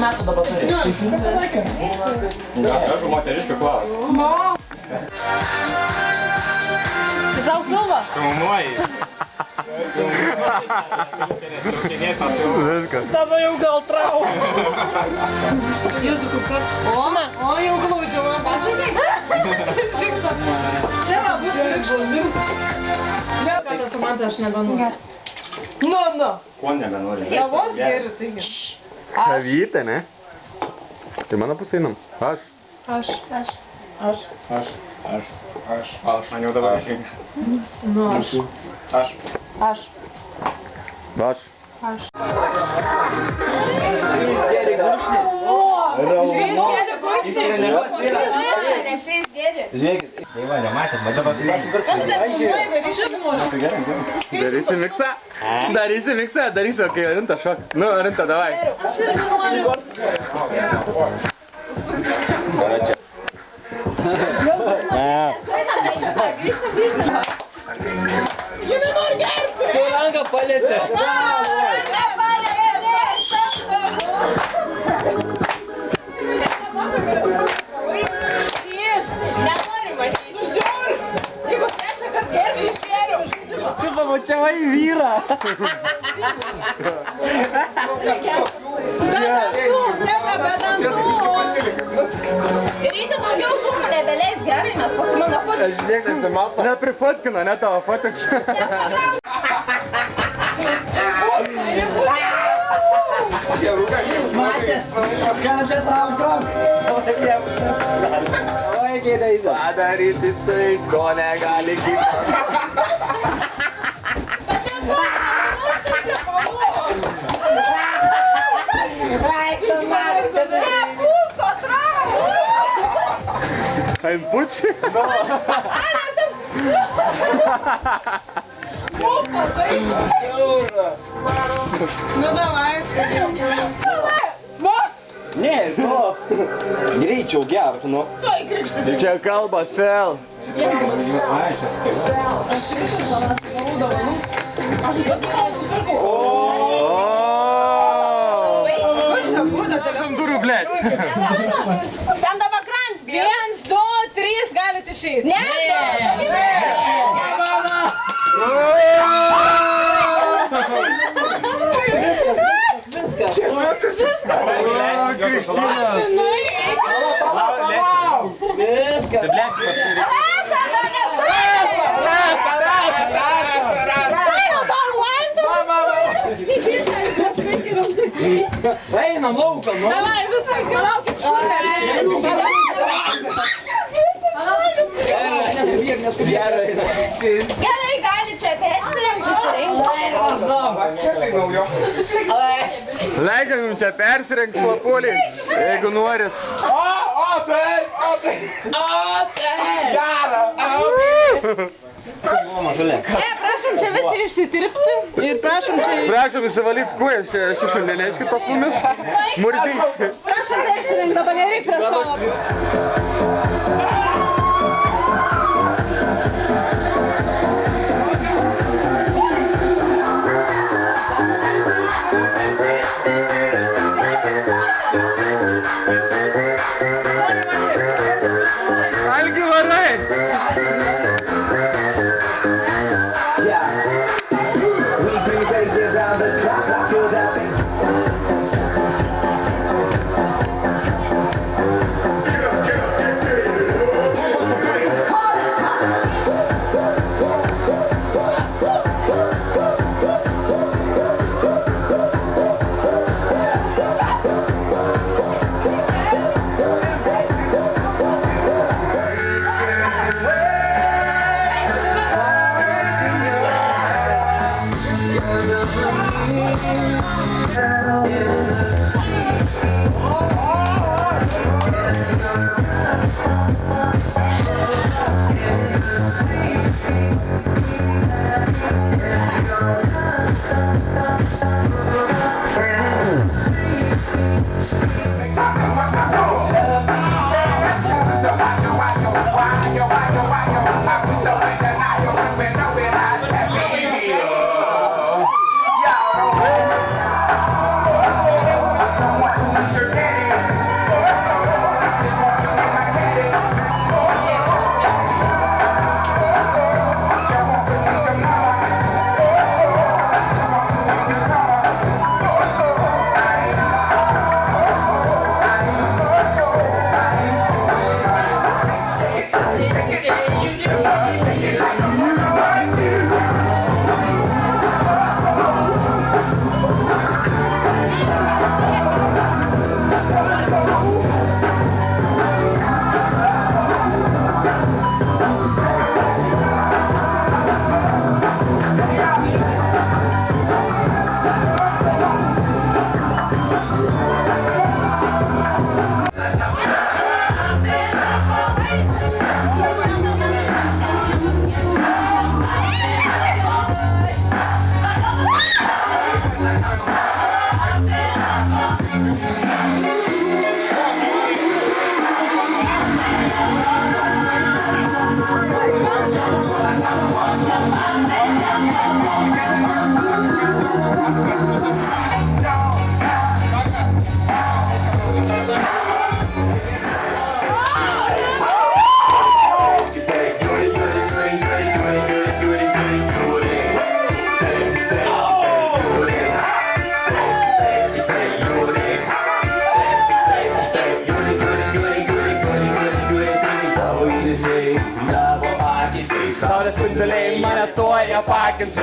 metų dabar turi? Aš moteriškių klausiu. Tau pilva? Filmuoji. Dabar jau gal trau. Jūs kukas. O jau glaudžiu. Čia va, bus krikštas. Kada su man tai aš nebenoriu. Nu. Ko nebenori? Kavos geriu, taigi. Kavytė, ne? Tai mano pusė einam. Aš. Man jau dabar išėjai. Nu, aš. Žiūrėkit. Tai va, nematėt, bet dabar... Darysi miksą, kai rinta šok. Nu, rinta, davai. Aš irgi noriu. Jie nenori gerti. Tu ranką palėtė. Tu pamačiavai vyrą. Reikia daugiau zūmų lebelės gerai, nes pas mano fotkina. Žiūrėk, tai mato. Neprifotkino, ne tavo fotek. Padaryti tai, ko negali kitas. Ein Butchi? No. Nu, davai. Ne, to. Greičiau gerk, nu. Čia kalba sel. Durų, blėt. Ten dabar krant, 1, 2, 3 galite išeiti. Ne, Einam lauką, nu. Davai, viskas, palaukit. gerai, gali čia persirengti. Leidžiam jums čia persirengti papuoliai, jeigu norit. Tai! Gerą! Prašom čia visi išsitirpti ir prašom čia... Prašom įsivalyti kuojas, čia šiukšlių nelėškit pas mumis. Murdinti. Prašom persirengti, dabar nereik prie savo. Algi varai! Shadow specialiai mane toje pakinti.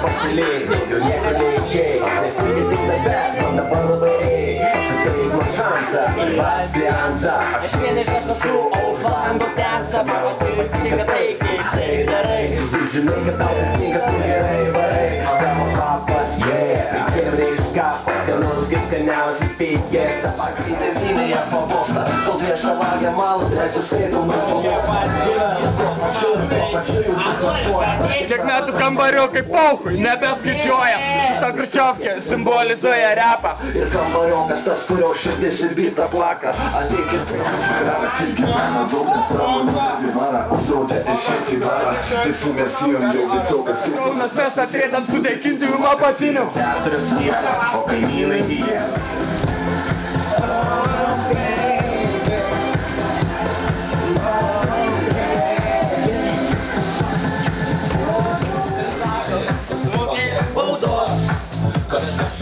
Pasiliai, jau nieko neišėjai, nes lygiai tik tave, man dabar labai reikia. Suteik man šansą, pasiansa. Aš vienai esu, o valandos tęsia, mano tik taikiai, tai darai. Vis žinai, kad tau patinkas, tu gerai varai. Tavo papas, yeah, įkėlė iš kapo, skanus kaip skaniausias pykės. Ta patį devinėje pavokta, kol viešą vagę malą, trečią skaitau, man Kiek metų kambariukai pauchui, nebeskaičiuoja. Ta gručiovkė simbolizuoja repą. Ir kambariokas tas, kurio širdis ir byta plaka. Ateikit, gyvena daug nesąmonų. Vara, uždraudžia išėti varą. Tai sumesijom jau visokas. Kaunas mes atrėdam sudėkinti jum apatinių. Teatras nėra, o kaimynai jie. Baudos, kažkas